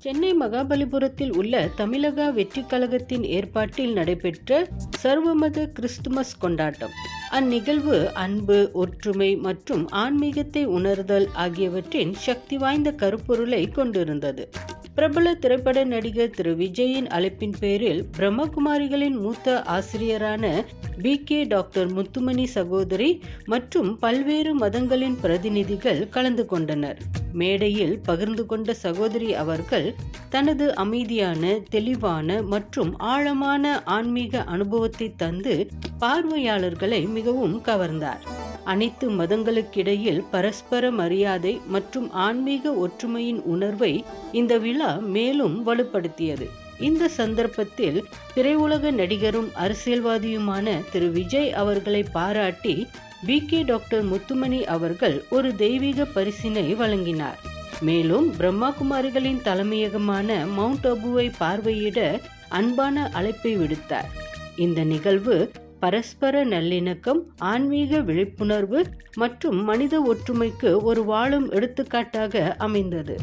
சென்னை மகாபலிபுரத்தில் உள்ள தமிழக வெற்றிக் கழகத்தின் ஏற்பாட்டில் நடைபெற்ற சர்வமத கிறிஸ்துமஸ் கொண்டாட்டம். அந்நிகழ்வு அன்பு, ஒற்றுமை மற்றும் ஆன்மீகத்தை உணர்தல் ஆகியவற்றின் சக்தி வாய்ந்த கருப்பொருளை கொண்டிருந்தது. பிரபல திரைப்பட நடிகர் திரு விஜயின் அழைப்பின் பேரில் பிரம்மகுமாரிகளின் மூத்த ஆசிரியரான BK டாக்டர் முத்துமணி சகோதரி மற்றும் பல்வேறு மதங்களின் பிரதிநிதிகள் கலந்து கொண்டனர். மேடையில் பகிர்ந்து கொண்ட சகோதரி அவர்கள் தனது அமைதியான, தெளிவான மற்றும் ஆழமான ஆன்மீக அனுபவத்தை தந்து பார்வையாளர்களை மிகவும் கவர்ந்தார். அனைத்து மதங்களுக்கிடையில் பரஸ்பர மரியாதை மற்றும் ஆன்மீக ஒற்றுமையின் உணர்வை இந்த விழா மேலும் வலுப்படுத்தியது. இந்த சந்தர்ப்பத்தில் திரையுலக நடிகரும் அரசியல்வாதியுமான திரு விஜய் அவர்களை பாராட்டி BK டாக்டர் முத்துமணி அவர்கள் ஒரு தெய்வீக பரிசினை வழங்கினார். மேலும் பிரம்மகுமாரிகளின் தலைமையகமான மவுண்ட் அபுவை பார்வையிட அன்பான அழைப்பை விடுத்தார். இந்த நிகழ்வு பரஸ்பர நல்லிணக்கம், ஆன்மீக விழிப்புணர்வு மற்றும் மனித ஒற்றுமைக்கு ஒரு வாழும் எடுத்துக்காட்டாக அமைந்தது.